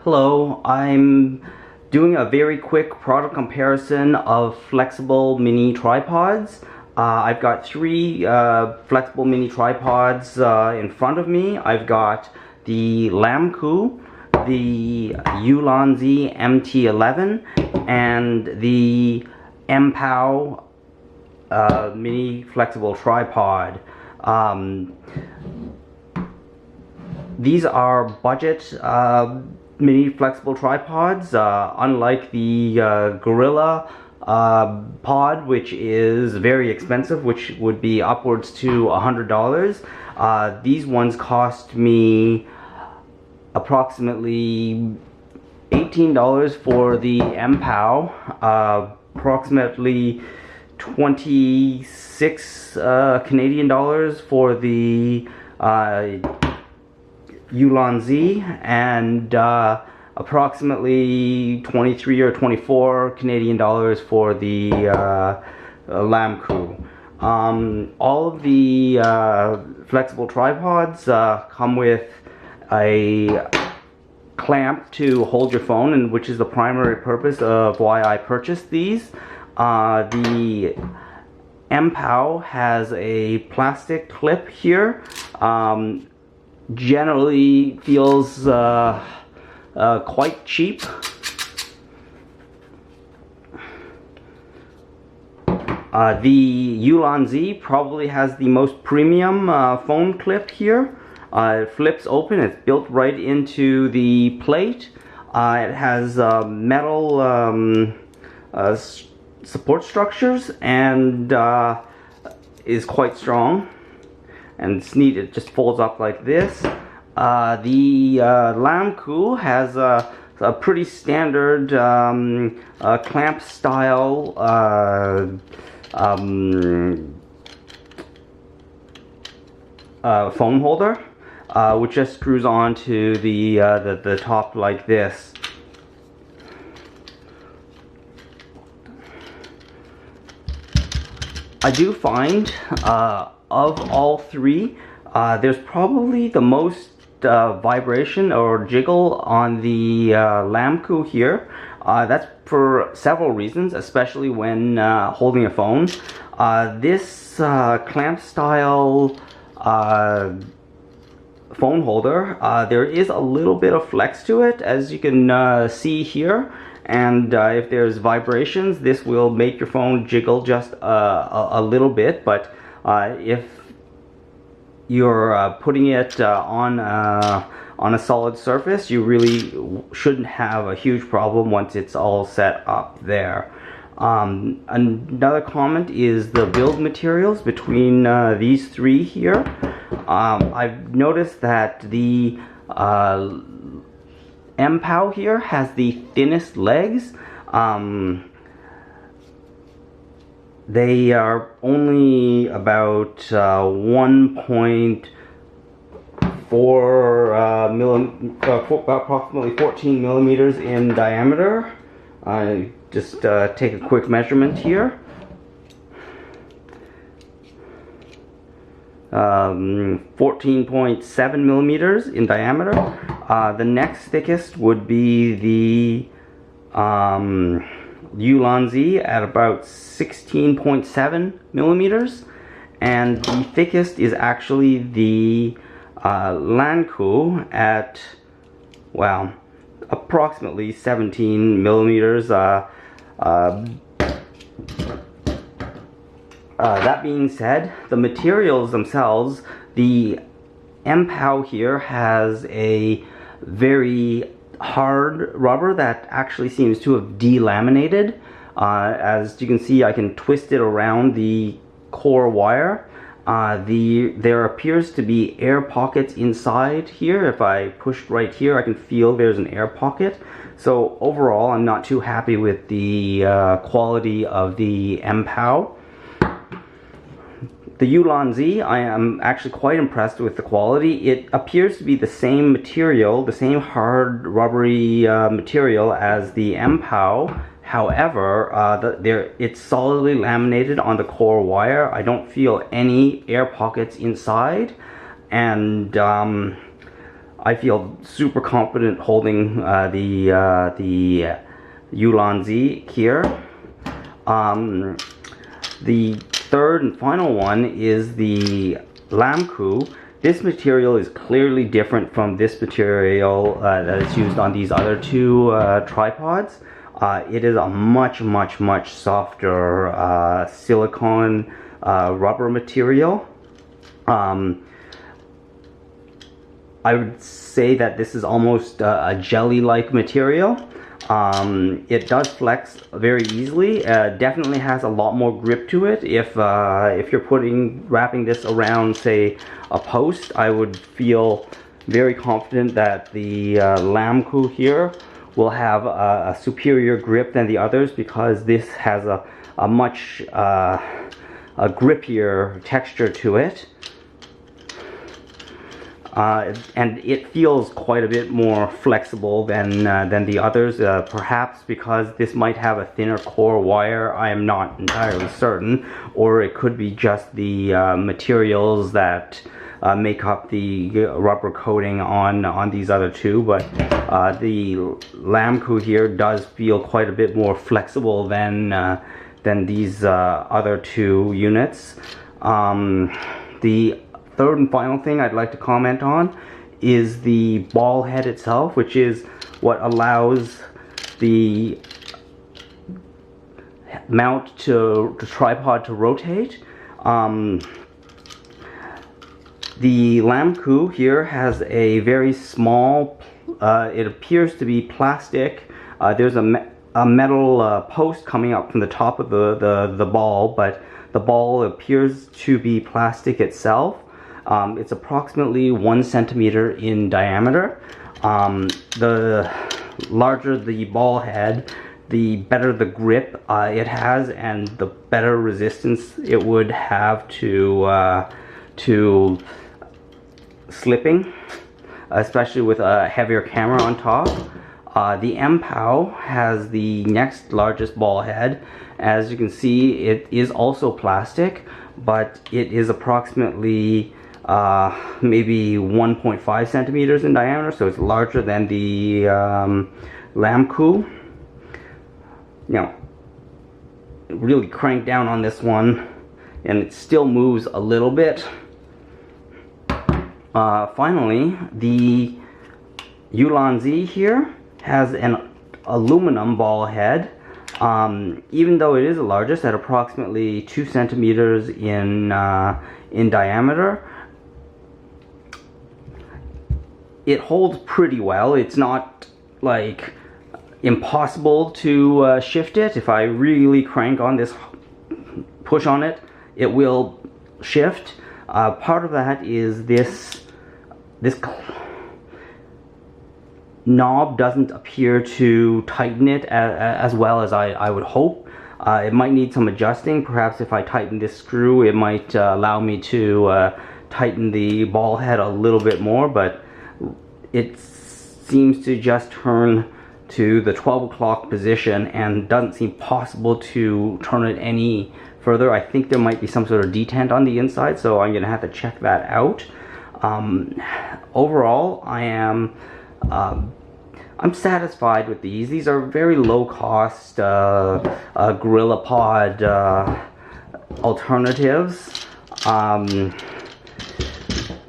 Hello, I'm doing a very quick product comparison of flexible mini tripods. I've got three flexible mini tripods in front of me. I've got the LAMCOU, the ULANZI MT-11, and the MPOW mini flexible tripod. These are budget mini flexible tripods, unlike the Gorilla pod, which is very expensive, which would be upwards to $100. These ones cost me approximately $18 for the MPOW, approximately 26 Canadian dollars for the ULANZI, and approximately 23 or 24 Canadian dollars for the LAMCOU. All of the flexible tripods come with a clamp to hold your phone, and which is the primary purpose of why I purchased these. The MPOW has a plastic clip here. Generally feels quite cheap. The ULANZI probably has the most premium phone clip here. It flips open, it's built right into the plate. It has metal support structures and is quite strong. And it's neat, it just folds up like this. The LAMCOU has a pretty standard clamp style phone holder, which just screws onto the top like this. I do find of all three, there's probably the most vibration or jiggle on the LAMCOU here. That's for several reasons, especially when holding a phone. This clamp style phone holder, there is a little bit of flex to it, as you can see here. And if there's vibrations, this will make your phone jiggle just a little bit. But if you're putting it on a solid surface, you really shouldn't have a huge problem once it's all set up there. Another comment is the build materials between these three here. I've noticed that the MPOW here has the thinnest legs. They are only about 1.4 approximately 14 millimeters in diameter. Just take a quick measurement here. 14.7 millimeters in diameter. The next thickest would be the ULANZI at about 16.7 millimeters, and the thickest is actually the LAMCOU at, well, approximately 17 millimeters. That being said, the materials themselves, the MPOW here has a very hard rubber that actually seems to have delaminated. As you can see, I can twist it around the core wire. There appears to be air pockets inside here. If I push right here, I can feel there's an air pocket. So overall, I'm not too happy with the quality of the MPOW. The ULANZI, I am actually quite impressed with the quality. It appears to be the same material, the same hard rubbery material as the MPOW. However, it's solidly laminated on the core wire. I don't feel any air pockets inside. And I feel super confident holding the ULANZI here. The third and final one is the LAMCOU. This material is clearly different from this material that is used on these other two tripods. It is a much softer silicone rubber material. I would say that this is almost a jelly-like material. It does flex very easily. Definitely has a lot more grip to it. If you're wrapping this around, say, a post, I would feel very confident that the LAMCOU here will have a superior grip than the others, because this has a much grippier texture to it. And it feels quite a bit more flexible than the others, perhaps because this might have a thinner core wire. I am not entirely certain, or it could be just the materials that make up the rubber coating on these other two. But the LAMCOU here does feel quite a bit more flexible than these other two units. The third and final thing I'd like to comment on is the ball head itself, which is what allows the mount to the tripod to rotate. The LAMCOU here has a very small, it appears to be plastic. There's a metal post coming up from the top of the ball, but the ball appears to be plastic itself. It's approximately 1 centimeter in diameter. The larger the ball head, the better the grip it has, and the better resistance it would have to slipping, especially with a heavier camera on top. The MPOW has the next largest ball head. As you can see, it is also plastic, but it is approximately maybe 1.5 centimeters in diameter, so it's larger than the LAMCOU. Now, really crank down on this one, and it still moves a little bit. Finally, the ULANZI here has an aluminum ball head. Even though it is the largest at approximately 2 centimeters in diameter, it holds pretty well. It's not like impossible to shift it. If I really crank on this, push on it, it will shift. Part of that is this knob doesn't appear to tighten it as well as I would hope. It might need some adjusting. Perhaps if I tighten this screw, it might allow me to tighten the ball head a little bit more, but it seems to just turn to the 12 o'clock position and doesn't seem possible to turn it any further. I think there might be some sort of detent on the inside, so I'm gonna have to check that out. Overall, I'm satisfied with these. These are very low cost GorillaPod alternatives.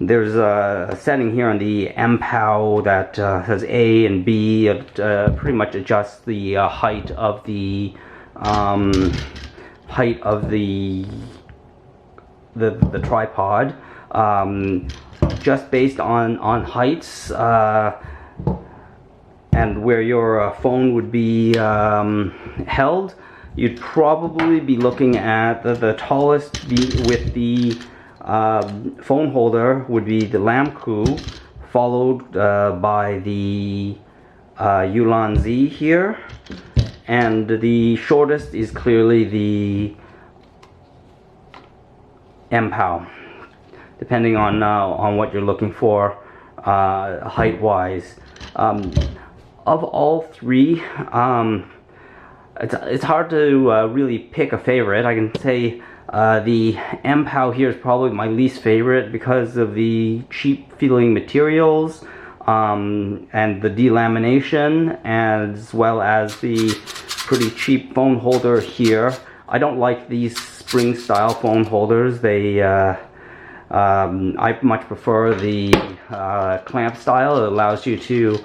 There's a setting here on the MPOW that says A and B. It pretty much adjusts the height of the tripod, just based on heights and where your phone would be held. You'd probably be looking at the tallest with the phone holder would be the LAMCOU, followed by the ULANZI here, and the shortest is clearly the MPOW, depending on what you're looking for height-wise. Of all three, it's hard to really pick a favorite. I can say the MPOW here is probably my least favorite because of the cheap feeling materials. and the delamination, as well as the pretty cheap phone holder here. I don't like these spring style phone holders. I much prefer the clamp style. It allows you to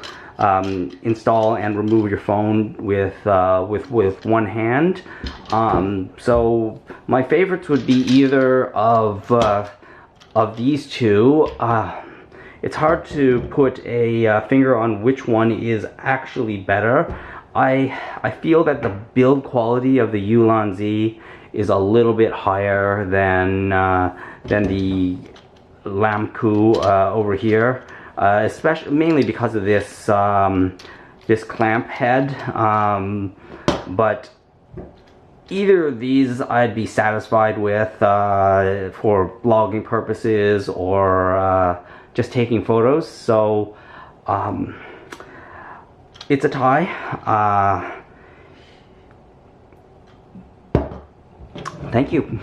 install and remove your phone with one hand. So my favorites would be either of these two. It's hard to put a finger on which one is actually better. I feel that the build quality of the ULANZI is a little bit higher than the LAMCOU over here, especially mainly because of this this clamp head. But either of these I'd be satisfied with for vlogging purposes or just taking photos. So it's a tie. Thank you.